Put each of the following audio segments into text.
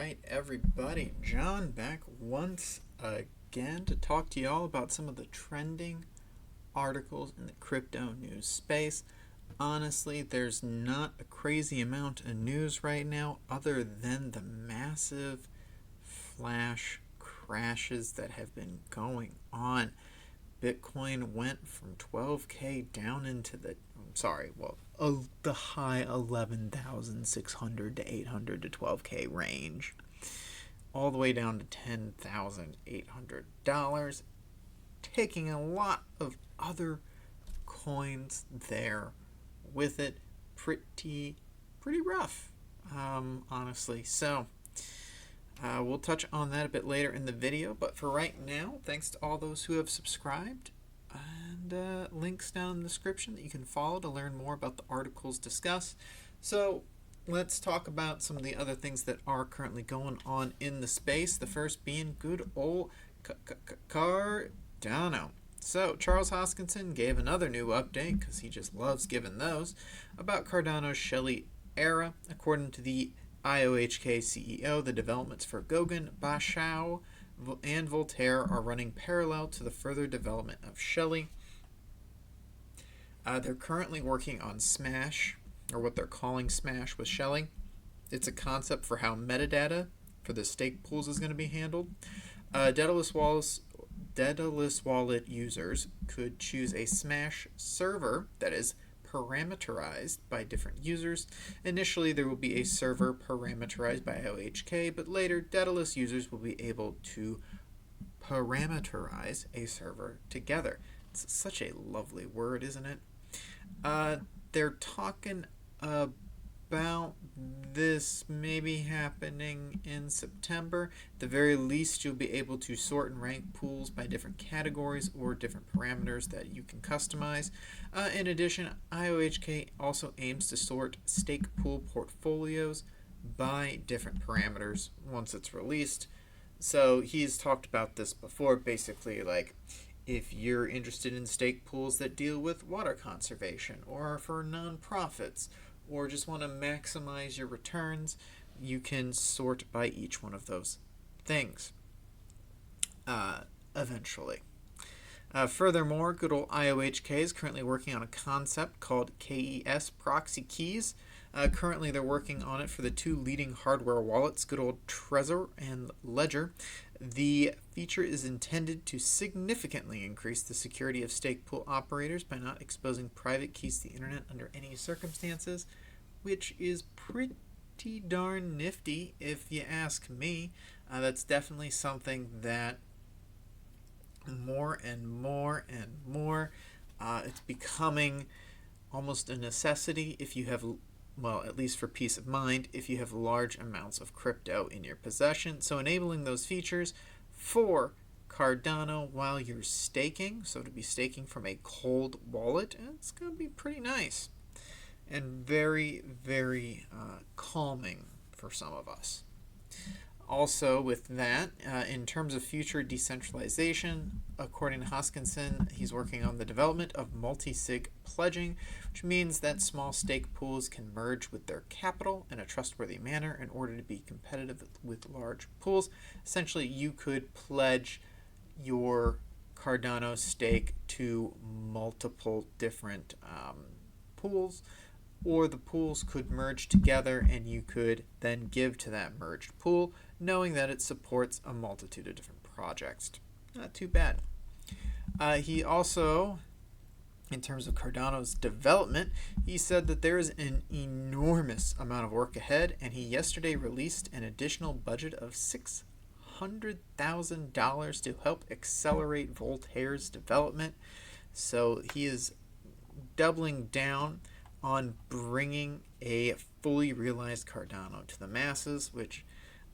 right, everybody, John back once again to talk to you all about some of the trending articles in the crypto news space. Honestly, there's not a crazy amount of news right now other than the massive flash crashes that have been going on. Bitcoin went from 12K down into the high 11,600 to 800 to 12K range, all the way down to $10,800, taking a lot of other coins there with it. Pretty rough, honestly. So we'll touch on that a bit later in the video, but for right now, thanks to all those who have subscribed, and links down in the description that you can follow to learn more about the articles discussed. So let's talk about some of the other things that are currently going on in the space. The first being good old Cardano. So Charles Hokinson gave another new update, because he just loves giving those, about Cardano's SHELLEY era. According to the IOHK CEO, the developments for Gauguin, Bashao, and Voltaire are running parallel to the further development of SHELLEY. They're currently working on Smash, or what they're calling Smash with SHELLEY. It's a concept for how metadata for the stake pools is going to be handled. Daedalus wallet users could choose a Smash server that is parameterized by different users. Initially, there will be a server parameterized by IOHK, but later, Daedalus users will be able to parameterize a server together. It's such a lovely word, isn't it? They're talking about this maybe happening in September. At the very least, you'll be able to sort and rank pools by different categories or different parameters that you can customize. In addition, IOHK also aims to sort stake pool portfolios by different parameters once it's released. So he's talked about this before, basically like if you're interested in stake pools that deal with water conservation or for nonprofits, or just want to maximize your returns, you can sort by each one of those things eventually. Furthermore, good old IOHK is currently working on a concept called KES proxy keys. Currently, they're working on it for the two leading hardware wallets, good old Trezor and Ledger. The feature is intended to significantly increase the security of stake pool operators by not exposing private keys to the internet under any circumstances, which is pretty darn nifty if you ask me. That's definitely something that more and more it's becoming almost a necessity if you have, well, at least for peace of mind, if you have large amounts of crypto in your possession. So enabling those features for Cardano while you're staking, so to be staking from a cold wallet, it's going to be pretty nice and very calming for some of us. Also with that, in terms of future decentralization, according to Hokinson, he's working on the development of multi-sig pledging, which means that small stake pools can merge with their capital in a trustworthy manner in order to be competitive with large pools. Essentially, you could pledge your Cardano stake to multiple different pools, or the pools could merge together and you could then give to that merged pool, knowing that it supports a multitude of different projects. Not too bad. He also, in terms of Cardano's development, he said that there is an enormous amount of work ahead, and he yesterday released an additional budget of $600,000 to help accelerate Voltaire's development. So he is doubling down on bringing a fully realized Cardano to the masses, which,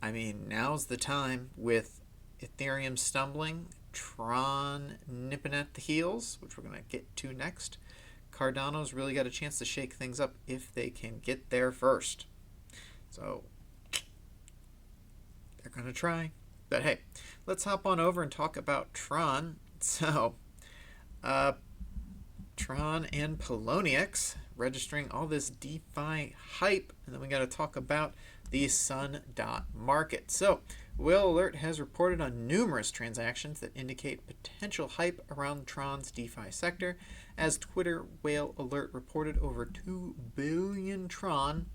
I mean, now's the time with Ethereum stumbling, Tron nipping at the heels, which we're going to get to next. Cardano's really got a chance to shake things up if they can get there first. So they're going to try. But hey, let's hop on over and talk about Tron. So Tron and Poloniex registering all this DeFi hype. And then we got to talk about the sun.market. So, Whale Alert has reported on numerous transactions that indicate potential hype around Tron's DeFi sector. As Twitter Whale Alert reported, over 2 billion Tron,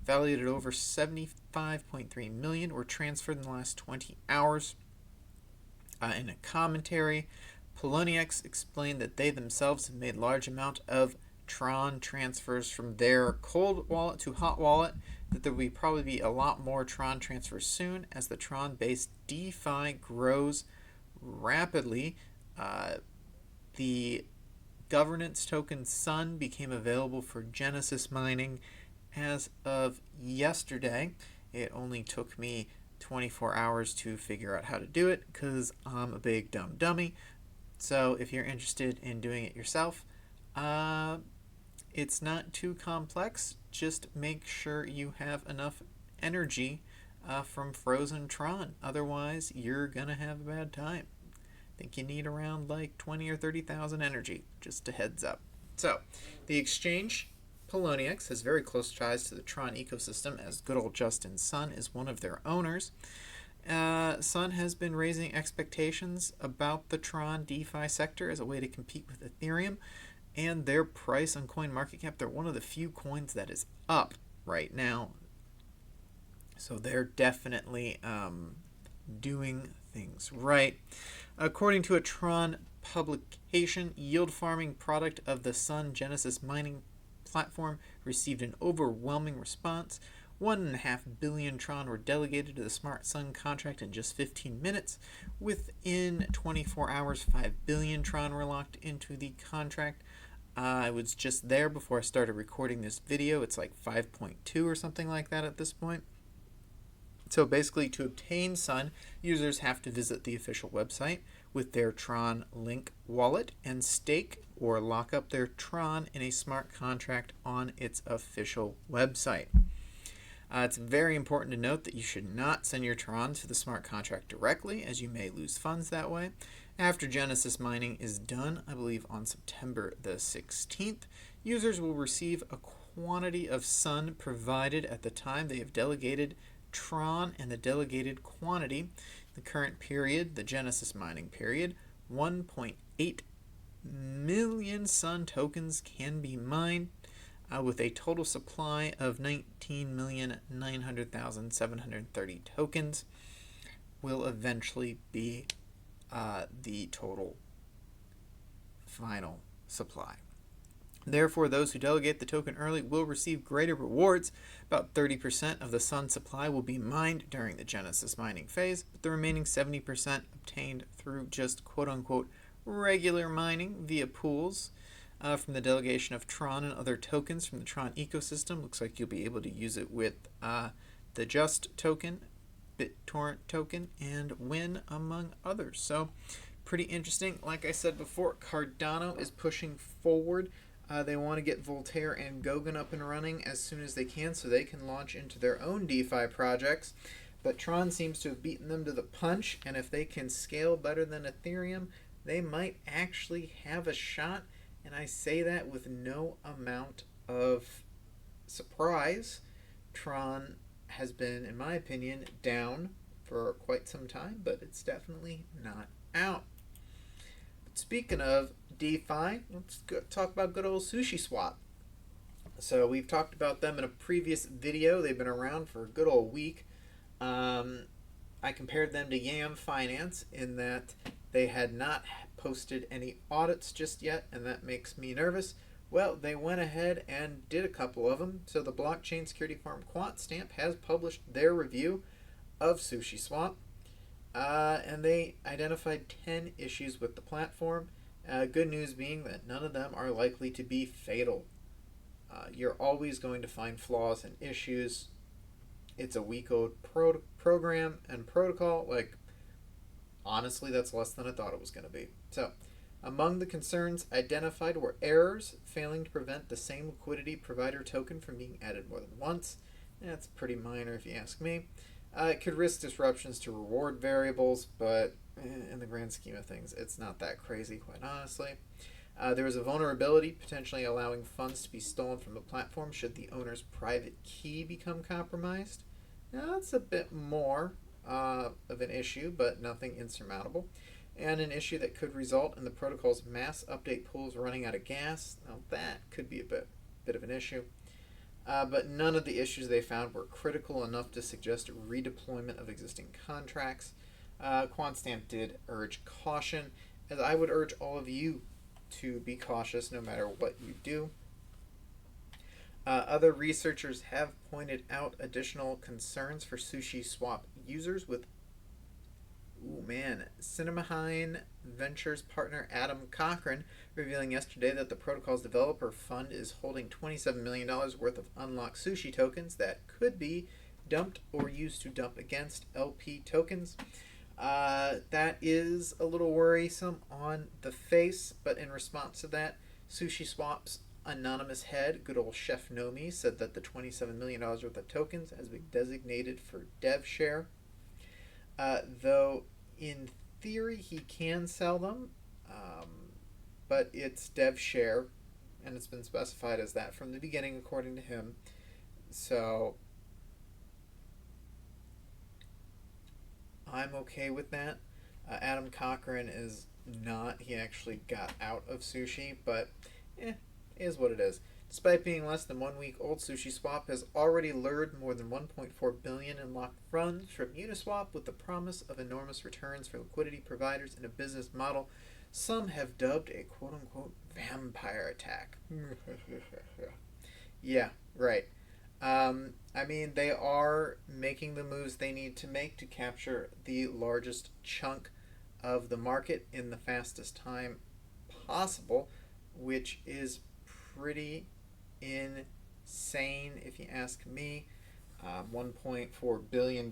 valued at over 75.3 million, were transferred in the last 20 hours. In a commentary, Poloniex explained that they themselves have made large amount of Tron transfers from their cold wallet to hot wallet, that there will probably be a lot more Tron transfers soon as the Tron-based DeFi grows rapidly. The governance token Sun became available for Genesis mining as of yesterday. It only took me 24 hours to figure out how to do it because I'm a big dumb dummy. So if you're interested in doing it yourself, it's not too complex. Just make sure you have enough energy from frozen Tron. Otherwise, you're going to have a bad time. I think you need around like 20 or 30,000 energy, just a heads up. So, the exchange, Poloniex, has very close ties to the Tron ecosystem, as good old Justin Sun is one of their owners. Sun has been raising expectations about the Tron DeFi sector as a way to compete with Ethereum, and their price on CoinMarketCap, they're one of the few coins that is up right now. So they're definitely doing things right. According to a Tron publication, yield farming product of the Sun Genesis mining platform received an overwhelming response. 1.5 billion Tron were delegated to the Smart Sun contract in just 15 minutes. Within 24 hours, 5 billion Tron were locked into the contract. I was just there before I started recording this video. It's like 5.2 or something like that at this point. So basically, to obtain Sun, users have to visit the official website with their Tron Link wallet and stake or lock up their Tron in a smart contract on its official website. It's very important to note that you should not send your Tron to the smart contract directly, as you may lose funds that way. After Genesis mining is done, I believe on September the 16th, users will receive a quantity of Sun provided at the time they have delegated Tron, and the delegated quantity, the current period, the Genesis mining period, 1.8 million Sun tokens can be mined, with a total supply of 19,900,730 tokens will eventually be the total final supply. Therefore, those who delegate the token early will receive greater rewards. About 30% of the Sun supply will be mined during the Genesis mining phase, but the remaining 70% obtained through just quote-unquote regular mining via pools from the delegation of Tron and other tokens from the Tron ecosystem. Looks like you'll be able to use it with the Just token, BitTorrent token, and Win, among others. So, pretty interesting. Like I said before, Cardano is pushing forward. They want to get Voltaire and Goguen up and running as soon as they can so they can launch into their own DeFi projects. But Tron seems to have beaten them to the punch, and if they can scale better than Ethereum, they might actually have a shot. And I say that with no amount of surprise. Tron has been, in my opinion, down for quite some time, but it's definitely not out. But speaking of DeFi, let's talk about good old SushiSwap. So we've talked about them in a previous video. They've been around for a good old week. I compared them to Yam Finance in that they had not posted any audits just yet, and that makes me nervous. Well, they went ahead and did a couple of them. So the blockchain security firm QuantStamp has published their review of SushiSwap, and they identified 10 issues with the platform. Good news being that none of them are likely to be fatal. You're always going to find flaws and issues. It's a weak code program and protocol. Like, honestly, that's less than I thought it was going to be. So, among the concerns identified were errors, failing to prevent the same liquidity provider token from being added more than once. That's pretty minor if you ask me. It could risk disruptions to reward variables, but in the grand scheme of things, it's not that crazy, quite honestly. There was a vulnerability potentially allowing funds to be stolen from the platform should the owner's private key become compromised. Now, that's a bit more of an issue, but nothing insurmountable. And an issue that could result in the protocol's mass update pools running out of gas. Now, that could be a bit of an issue. But none of the issues they found were critical enough to suggest redeployment of existing contracts. QuantStamp did urge caution, as I would urge all of you to be cautious no matter what you do. Other researchers have pointed out additional concerns for SushiSwap users with Cinnamahine Ventures partner Adam Cochran revealing yesterday that the protocol's developer fund is holding $27 million worth of unlocked sushi tokens that could be dumped or used to dump against LP tokens. That is a little worrisome on the face, but in response to that, SushiSwap's anonymous head, good old Chef Nomi, said that the $27 million worth of tokens has been designated for dev share. Though in theory he can sell them, but it's dev share, and it's been specified as that from the beginning according to him. So I'm okay with that. Adam Cochran is not. He actually got out of Sushi, but is what it is. Despite being less than 1 week old, SushiSwap has already lured more than $1.4 billion in locked funds from Uniswap with the promise of enormous returns for liquidity providers in a business model some have dubbed a quote-unquote vampire attack. Yeah, right. I mean, they are making the moves they need to make to capture the largest chunk of the market in the fastest time possible, which is pretty insane if you ask me. $1.4 billion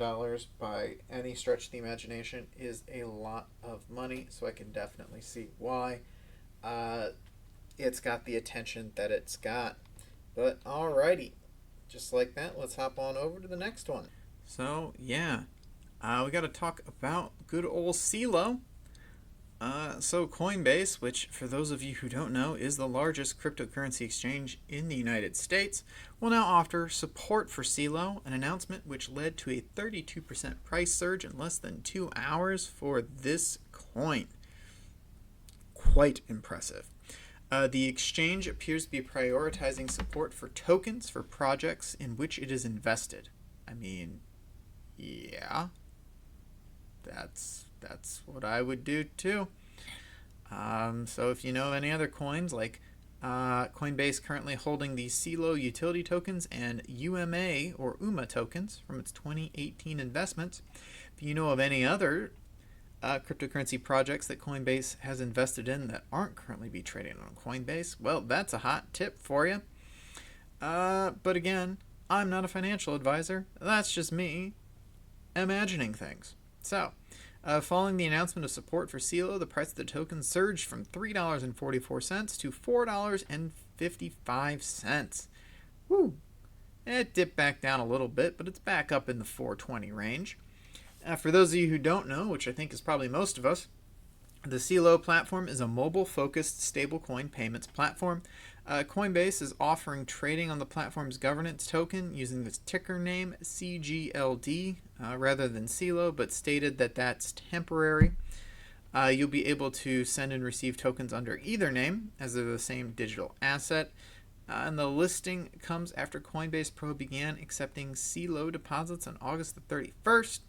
by any stretch of the imagination is a lot of money, so I can definitely see why it's got the attention that it's got. But alrighty, just like that, let's hop on over to the next one. So yeah, we got to talk about good old Celo. So Coinbase, which for those of you who don't know is the largest cryptocurrency exchange in the United States, will now offer support for Celo, an announcement which led to a 32% price surge in less than 2 hours for this coin. Quite impressive. The exchange appears to be prioritizing support for tokens for projects in which it is invested. I mean, yeah, that's what I would do too. So if you know any other coins, like Coinbase currently holding the Celo utility tokens and UMA or UMA tokens from its 2018 investments. If you know of any other cryptocurrency projects that Coinbase has invested in that aren't currently be trading on Coinbase, well, that's a hot tip for you. But again, I'm not a financial advisor. That's just me imagining things. So, following the announcement of support for Celo, the price of the token surged from $3.44 to $4.55. Woo! It dipped back down a little bit, but it's back up in the $4.20 range. For those of you who don't know, which I think is probably most of us, the Celo platform is a mobile-focused stablecoin payments platform. Coinbase is offering trading on the platform's governance token using this ticker name CGLD rather than Celo, but stated that that's temporary. You'll be able to send and receive tokens under either name, as they're the same digital asset. And the listing comes after Coinbase Pro began accepting Celo deposits on August the 31st,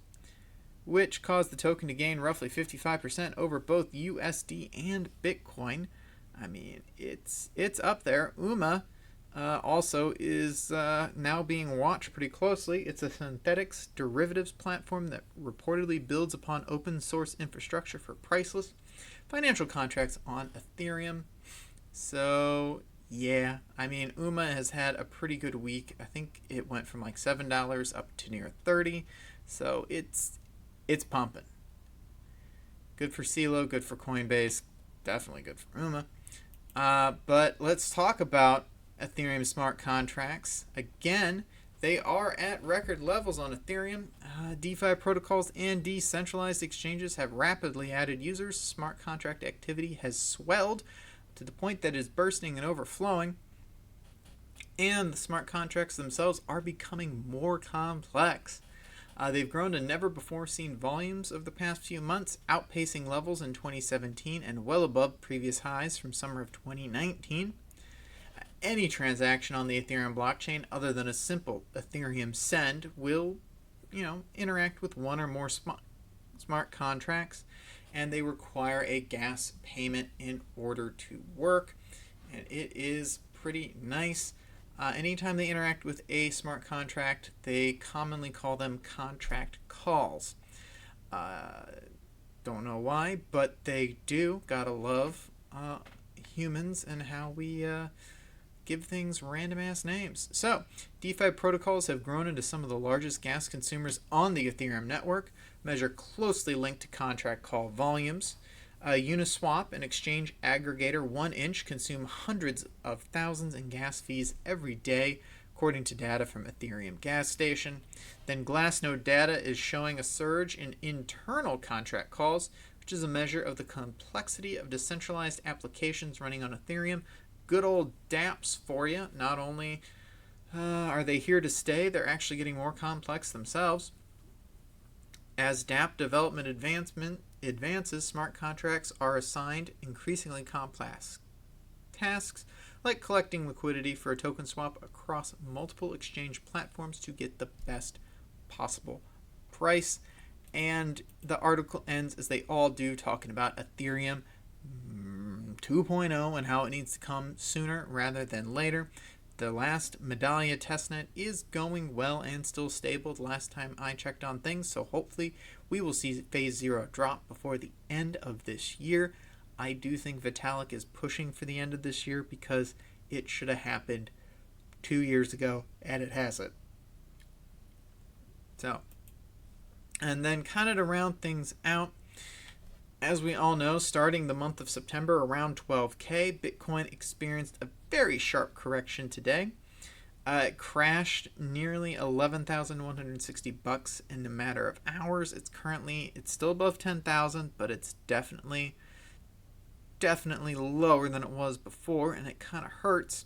which caused the token to gain roughly 55% over both USD and Bitcoin. I mean, it's up there. UMA also is now being watched pretty closely. It's a synthetics derivatives platform that reportedly builds upon open source infrastructure for priceless financial contracts on Ethereum. So yeah, I mean, UMA has had a pretty good week. I think it went from like $7 up to near $30. So it's pumping. Good for Celo, good for Coinbase, definitely good for UMA. But let's talk about Ethereum smart contracts. Again, they are at record levels on Ethereum. DeFi protocols and decentralized exchanges have rapidly added users. Smart contract activity has swelled to the point that it is bursting and overflowing, and the smart contracts themselves are becoming more complex. They've grown to never-before-seen volumes over the past few months, outpacing levels in 2017 and well above previous highs from summer of 2019. Any transaction on the Ethereum blockchain other than a simple Ethereum send will, interact with one or more smart contracts, and they require a gas payment in order to work, and it is pretty nice. Anytime they interact with a smart contract, they commonly call them contract calls. Don't know why, but they do. Gotta love humans and how we give things random ass names. So, DeFi protocols have grown into some of the largest gas consumers on the Ethereum network, measure closely linked to contract call volumes. Uniswap, an exchange aggregator 1inch, consume hundreds of thousands in gas fees every day, according to data from Ethereum Gas Station. Then Glassnode data is showing a surge in internal contract calls, which is a measure of the complexity of decentralized applications running on Ethereum. Good old dApps for you. Not only are they here to stay, they're actually getting more complex themselves. As dApp development advances, smart contracts are assigned increasingly complex tasks, like collecting liquidity for a token swap across multiple exchange platforms to get the best possible price. And the article ends, as they all do, talking about Ethereum 2.0 and how it needs to come sooner rather than later. The last Medallia testnet is going well and still stable the last time I checked on things, so hopefully we will see phase 0 drop before the end of this year. I do think Vitalik is pushing for the end of this year because it should have happened 2 years ago, and it hasn't. So, and then kind of to round things out, as we all know, starting the month of September around 12K, Bitcoin experienced a very sharp correction today. It crashed nearly $11,160 in a matter of hours. It's still above 10,000, but it's definitely lower than it was before, and it kind of hurts.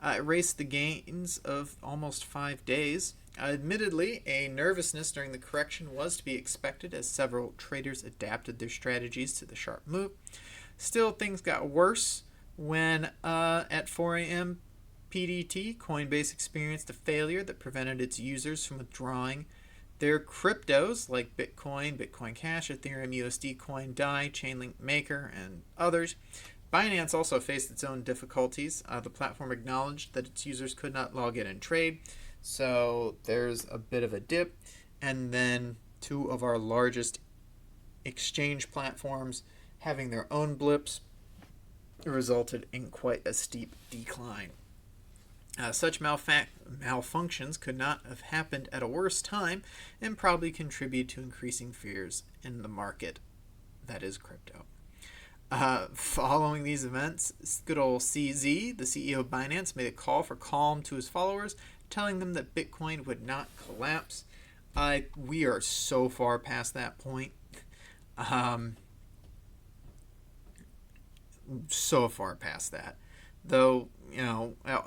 It erased the gains of almost 5 days. Admittedly, a nervousness during the correction was to be expected as several traders adapted their strategies to the sharp move. Still, things got worse when at 4 a.m. PDT, Coinbase experienced a failure that prevented its users from withdrawing their cryptos like Bitcoin, Bitcoin Cash, Ethereum USD, Coin DAI, Chainlink Maker, and others. Binance also faced its own difficulties. The platform acknowledged that its users could not log in and trade, so there's a bit of a dip. And then 2 of our largest exchange platforms having their own blips resulted in quite a steep decline. Such malfunctions could not have happened at a worse time and probably contribute to increasing fears in the market that is crypto. Following these events, good old CZ, the CEO of Binance, made a call for calm to his followers, telling them that Bitcoin would not collapse. We are so far past that point. So far past that. Though,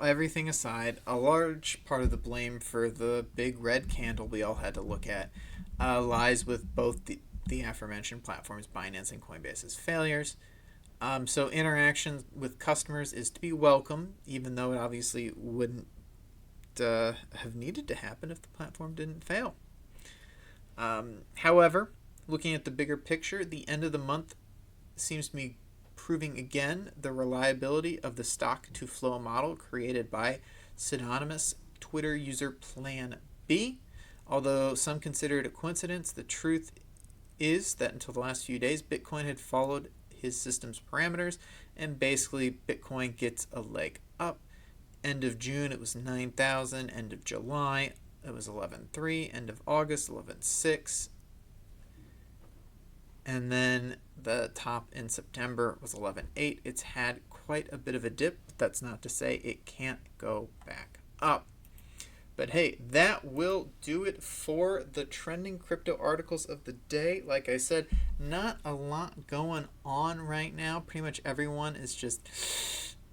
everything aside, a large part of the blame for the big red candle we all had to look at lies with both the aforementioned platforms, Binance and Coinbase's failures. So interaction with customers is to be welcome, even though it obviously wouldn't have needed to happen if the platform didn't fail. However, looking at the bigger picture, the end of the month seems to be proving again the reliability of the stock-to-flow model created by pseudonymous Twitter user Plan B. Although some consider it a coincidence, the truth is that until the last few days, Bitcoin had followed his system's parameters, and basically Bitcoin gets a leg up. End of June, it was 9,000. End of July, it was 11.3. End of August, 11.6. And then the top in September was 11.8. It's had quite a bit of a dip, but that's not to say it can't go back up. But hey, that will do it for the trending crypto articles of the day. Like I said, not a lot going on right now. Pretty much everyone is just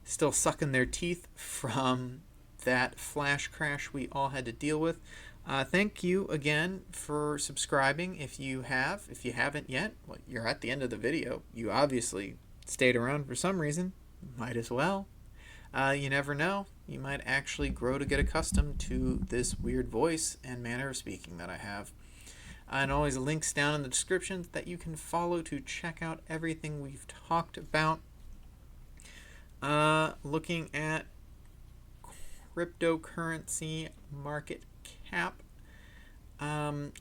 still sucking their teeth from that flash crash we all had to deal with. Thank you again for subscribing if you have. If you haven't yet, well, you're at the end of the video. You obviously stayed around for some reason. Might as well. You never know. You might actually grow to get accustomed to this weird voice and manner of speaking that I have. And always links down in the description that you can follow to check out everything we've talked about. Looking at cryptocurrency market cap. God,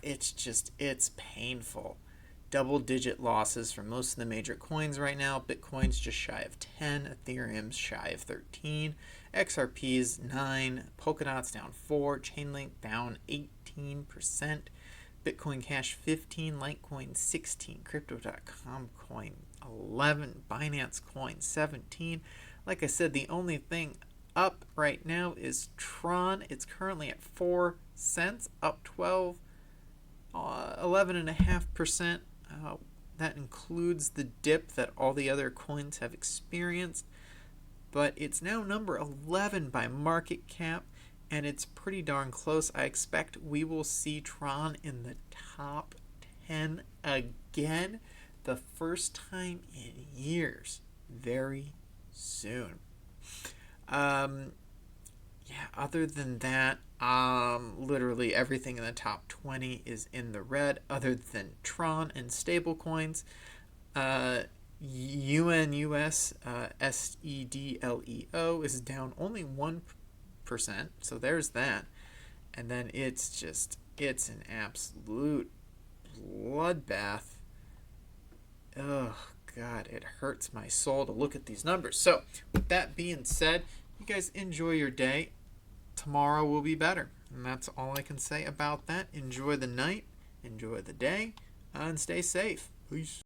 it's painful. Double-digit losses for most of the major coins right now. Bitcoin's just shy of 10, Ethereum's shy of 13, XRP's 9, Polkadot's down 4, Chainlink down 18%, Bitcoin Cash 15, Litecoin 16, Crypto.com coin 11, Binance coin 17. Like I said, the only thing up right now is Tron. It's currently at 4 cents, up 11.5%. That includes the dip that all the other coins have experienced, but it's now number 11 by market cap, and it's pretty darn close. I expect we will see Tron in the top 10 again, the first time in years, very soon. Yeah, other than that, literally everything in the top 20 is in the red, other than Tron and stablecoins. UNUS SEDLEO is down only 1%, so there's that. And then it's an absolute bloodbath. Oh, God, it hurts my soul to look at these numbers. So, with that being said, you guys enjoy your day. Tomorrow will be better. And that's all I can say about that. Enjoy the night, enjoy the day, and stay safe. Peace.